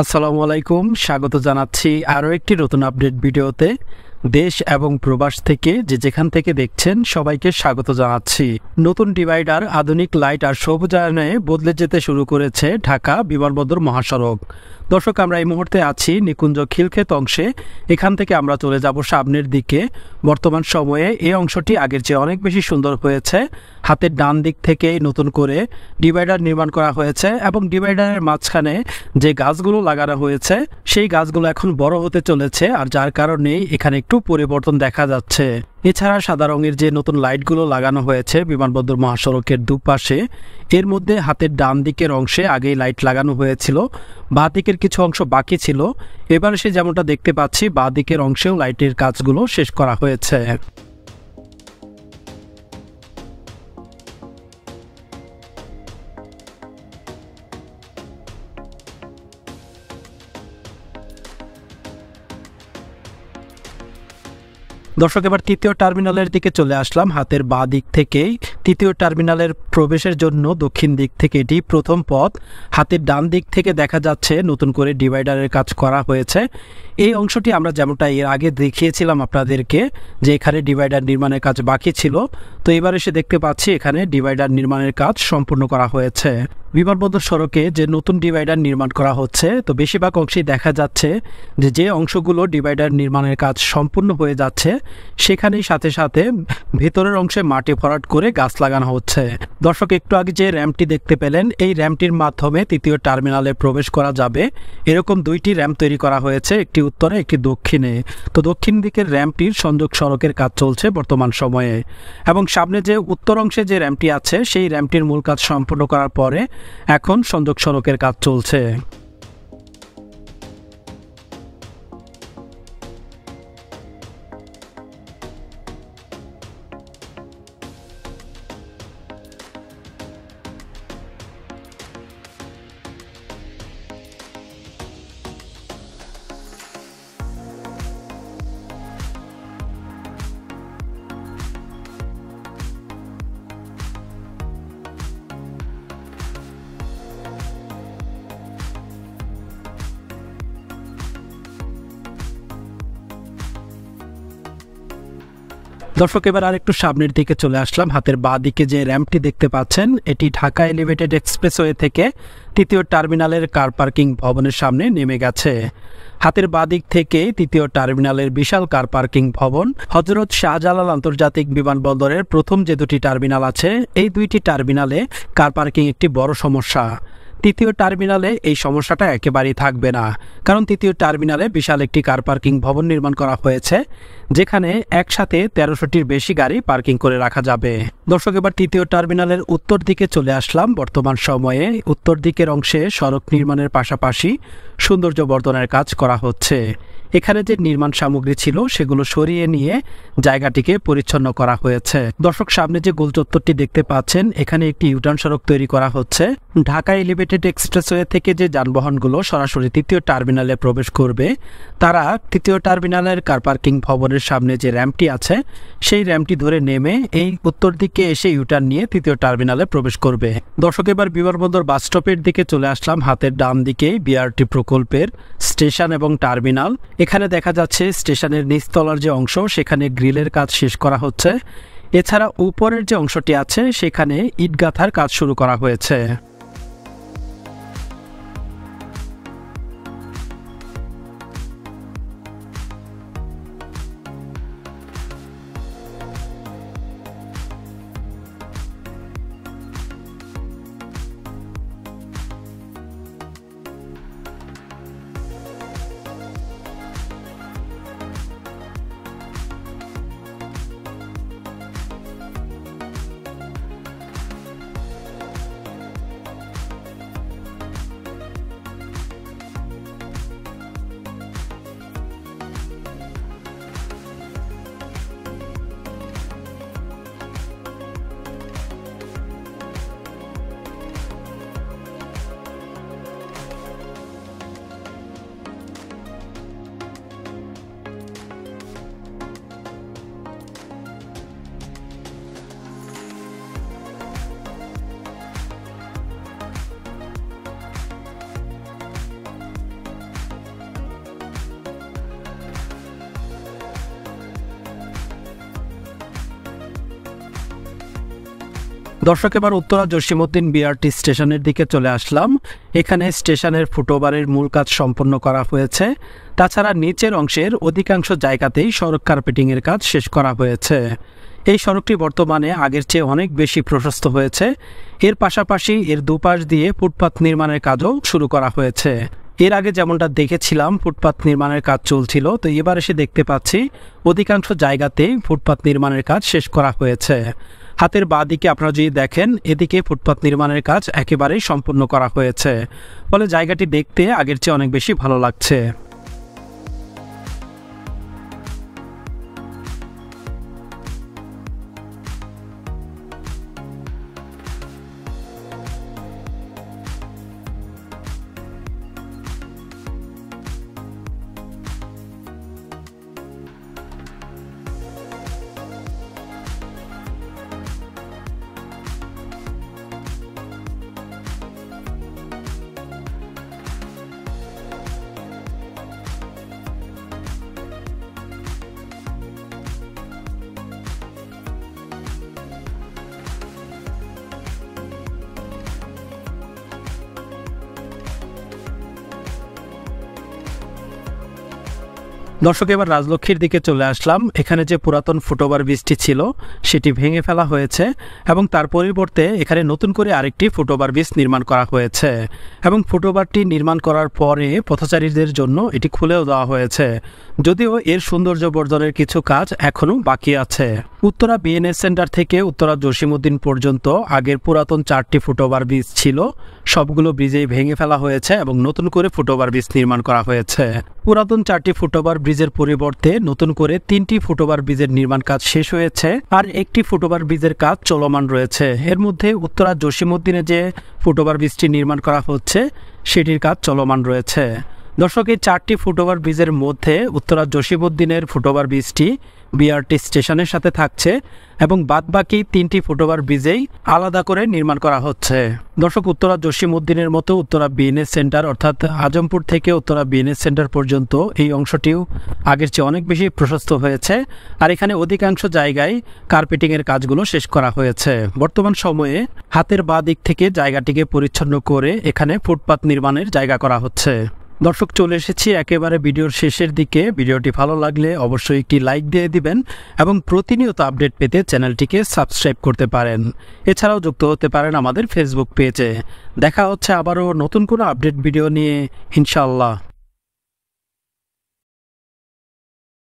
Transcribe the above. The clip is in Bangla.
আসসালামু আলাইকুম, স্বাগত জানাচ্ছি আরও একটি নতুন আপডেট ভিডিওতে। দেশ এবং প্রবাস থেকে যেখান থেকে দেখছেন সবাইকে স্বাগত জানাচ্ছি। নতুন ডিভাইডার, আধুনিক লাইট আর সবুজায়নে বদলে যেতে শুরু করেছে ঢাকা বিমানবন্দর মহাসড়ক। দর্শক, আমরা এই মুহূর্তে আছি নিকুঞ্জ খিলক্ষেত অংশে। এখান থেকে আমরা চলে যাব সামনের দিকে। বর্তমান সময়ে এই অংশটি আগের চেয়ে অনেক বেশি সুন্দর হয়েছে। হাতের ডান দিক থেকে নতুন করে ডিভাইডার নির্মাণ করা হয়েছে এবং ডিভাইডারের মাঝখানে যে গাছগুলো লাগানো হয়েছে সেই গাছগুলো এখন বড় হতে চলেছে, আর যার কারণে এখানে একটু পরিবর্তন দেখা যাচ্ছে। এছাড়া সাদা রঙের যে নতুন লাইটগুলো লাগানো হয়েছে বিমানবন্দর মহাসড়কের দুপাশে, এর মধ্যে হাতের ডান দিকের অংশে আগেই লাইট লাগানো হয়েছিল, বাঁ দিকের কিছু অংশ বাকি ছিল। এবার সে যেমনটা দেখতে পাচ্ছি বাঁ দিকের অংশেও লাইটের কাজগুলো শেষ করা হয়েছে। দর্শক, এবার তৃতীয় টার্মিনালের দিকে চলে আসলাম। হাতের বাঁ দিক থেকেই তৃতীয় টার্মিনালের প্রবেশের জন্য দক্ষিণ দিক থেকে এটি প্রথম পথ। হাতের ডান দিক থেকে দেখা যাচ্ছে নতুন করে ডিভাইডারের কাজ করা হয়েছে। এই অংশটি আমরা যেমনটা এর আগে দেখিয়েছিলাম আপনাদেরকে যে এখানে ডিভাইডার নির্মাণের কাজ বাকি ছিল, তো এবার এসে দেখতে পাচ্ছি এখানে ডিভাইডার নির্মাণের কাজ সম্পূর্ণ করা হয়েছে। বিমানবন্দর সড়কে যে নতুন ডিভাইডার নির্মাণ করা হচ্ছে, তো বেশিরভাগ অংশেই দেখা যাচ্ছে যে অংশগুলো ডিভাইডার নির্মাণের কাজ সম্পূর্ণ হয়ে যাচ্ছে সেখানেই সাথে সাথে ভেতরের অংশে মাটি ভরাট করে গাছ লাগানো হচ্ছে। দর্শক, একটু আগে যে র্যাম্পটি দেখতে পেলেন, এই র্যাম্পটির মাধ্যমে তৃতীয় টার্মিনালে প্রবেশ করা যাবে। এরকম দুইটি র্যাম্প তৈরি করা হয়েছে, একটি উত্তরে একটি দক্ষিণে। তো দক্ষিণ দিকের র্যাম্পটির সংযোগ সড়কের কাজ চলছে বর্তমান সময়ে, এবং সামনে যে উত্তর অংশে যে র্যাম্পটি আছে সেই র্যাম্পটির মূল কাজ সম্পূর্ণ করার পরে এখন সংযোগ সড়কের কাজ চলছে। দর্শক, এবার আর একটু সামনের দিকে চলে আসলাম। হাতের বাঁ দিকে যে র্যাম্পটি দেখতে পাচ্ছেন এটি ঢাকা এলিভেটেড এক্সপ্রেসওয়ে থেকে তৃতীয় টার্মিনালের কার পার্কিং ভবনের সামনে নেমে গেছে। হাতের বাঁ দিক থেকে তৃতীয় টার্মিনালের বিশাল কার পার্কিং ভবন। হযরত শাহজালাল আন্তর্জাতিক বিমানবন্দরের প্রথম যে দুটি টার্মিনাল আছে এই দুইটি টার্মিনালে কার পার্কিং একটি বড় সমস্যা। তৃতীয় টার্মিনালে এই সমস্যাটা একেবারেই থাকবে না, কারণ তৃতীয় টার্মিনালে বিশাল একটি কার পার্কিং ভবন নির্মাণ করা হয়েছে যেখানে একসাথে 1300টির বেশি গাড়ি পার্কিং করে রাখা যাবে। দর্শক, এবার তৃতীয় টার্মিনালের উত্তর দিকে চলে আসলাম। বর্তমান সময়ে উত্তর দিকের অংশে সড়ক নির্মাণের পাশাপাশি সৌন্দর্য বর্ধনের কাজ করা হচ্ছে। এখানে যে নির্মাণ সামগ্রী ছিল সেগুলো সরিয়ে নিয়ে জায়গাটিকে পরিচ্ছন্ন করা হয়েছে। দর্শক, সামনে যে গোল চত্বরটি দেখতে পাচ্ছেন এখানে একটি ইউটার্ন সড়ক তৈরি করা হচ্ছে। ঢাকা এলিভেটেড এক্সপ্রেসওয়ে থেকে যে যানবাহনগুলো সরাসরি তৃতীয় টার্মিনালে প্রবেশ করবে তারা তৃতীয় টার্মিনালের কার পার্কিং ভবনের সামনে যে র্যাম্পটি আছে সেই র্যাম্পটি ধরে নেমে এই উত্তর দিকে এসে ইউটার্ন নিয়ে তৃতীয় টার্মিনালে প্রবেশ করবে। দর্শক, এবার বিমানবন্দর বাস স্টপের দিকে চলে আসলাম। হাতের ডান দিকে বিআরটি প্রকল্পের স্টেশন এবং টার্মিনাল। এখানে দেখা যাচ্ছে স্টেশনের নিচতলার যে অংশ সেখানে গ্রিলের কাজ শেষ করা হচ্ছে। এছাড়া উপরের যে অংশটি আছে সেখানে ইট গাঁথার কাজ শুরু করা হয়েছে। দর্শক, এবার উত্তরা জসীমউদ্দিন বিআরটি স্টেশনের দিকে চলে আসলাম। এখানে স্টেশনের ফুটওভারের মূল কাজ সম্পন্ন করা হয়েছে। তাছাড়া নিচের অংশের অধিকাংশ জায়গাতেই সড়ক কার্পেটিংয়ের কাজ শেষ করা হয়েছে। এই সড়কটি বর্তমানে আগের চেয়ে অনেক বেশি প্রশস্ত হয়েছে। এর পাশাপাশি এর দুপাশ দিয়ে ফুটপাত নির্মাণের কাজও শুরু করা হয়েছে। এর আগে যেমনটা দেখেছিলাম ফুটপাত নির্মাণের কাজ চলছিল, তো এবার এসে দেখতে পাচ্ছি অধিকাংশ জায়গাতেই ফুটপাত নির্মাণের কাজ শেষ করা হয়েছে। হাতের বাঁ দিকে আপনারা যদি দেখেন, এদিকে ফুটপাত নির্মাণের কাজ একেবারেই সম্পূর্ণ করা হয়েছে, ফলে জায়গাটি দেখতে আগের চেয়ে অনেক বেশি ভালো লাগছে। দর্শক, এবার রাজলক্ষ্মীর দিকে চলে আসলাম। এখানে যে পুরাতন ফুটওভার ব্রিজটি ছিল সেটি ভেঙে ফেলা হয়েছে এবং তার পরিবর্তে এখানে নতুন করে আরেকটি ফুটওভার ব্রিজ নির্মাণ করা হয়েছে এবং ফুটওভারটি নির্মাণ করার পরে পথচারীদের জন্য এটি খুলেও দেওয়া হয়েছে, যদিও এর সৌন্দর্য বর্ধনের কিছু কাজ এখনও বাকি আছে। উত্তরা বিএনএস সেন্টার থেকে উত্তরা জসীমউদ্দিন পর্যন্ত আগের পুরাতন 4টি ফুটওভার ব্রিজ ছিল, সবগুলো ব্রিজেই ভেঙে ফেলা হয়েছে এবং নতুন করে ফুটওভার ব্রিজ নির্মাণ করা হয়েছে। পুরাতন 4টি ফুটওভার ব্রিজের পরিবর্তে নতুন করে 3টি ফুটওভার ব্রিজের নির্মাণ কাজ শেষ হয়েছে আর একটি ফুটওভার ব্রিজের কাজ চলমান রয়েছে। এর মধ্যে উত্তরা জসীমউদ্দিনে যে ফুটওভার ব্রিজটি নির্মাণ করা হচ্ছে সেটির কাজ চলমান রয়েছে। দর্শক, এই 4টি ফুটওভার ব্রিজের মধ্যে উত্তরা জসীমউদ্দিনের ফুটওভার ব্রিজটি বিআরটি স্টেশনের সাথে থাকছে এবং বাদবাকি 3টি ফুটওভার ব্রিজেই আলাদা করে নির্মাণ করা হচ্ছে। দর্শক, উত্তরা জসীমউদ্দিনের মতো উত্তরা বিএনএস সেন্টার অর্থাৎ আজমপুর থেকে উত্তরা বিএনএস সেন্টার পর্যন্ত এই অংশটিও আগের চেয়ে অনেক বেশি প্রশস্ত হয়েছে আর এখানে অধিকাংশ জায়গায় কার্পেটিংয়ের কাজগুলো শেষ করা হয়েছে। বর্তমান সময়ে হাতের বাঁ দিক থেকে জায়গাটিকে পরিচ্ছন্ন করে এখানে ফুটপাত নির্মাণের জায়গা করা হচ্ছে। দর্শক, চলে এসেছি একেবারে ভিডিওর শেষের দিকে। ভিডিওটি ভালো লাগলে অবশ্যই একটি লাইক দিয়ে দিবেন এবং প্রতিনিয়ত আপডেট পেতে চ্যানেলটিকে সাবস্ক্রাইব করতে পারেন। এছাড়াও যুক্ত হতে পারেন আমাদের ফেসবুক পেজে। দেখা হচ্ছে আবারও নতুন কোনো আপডেট ভিডিও নিয়ে, ইনশাআল্লাহ।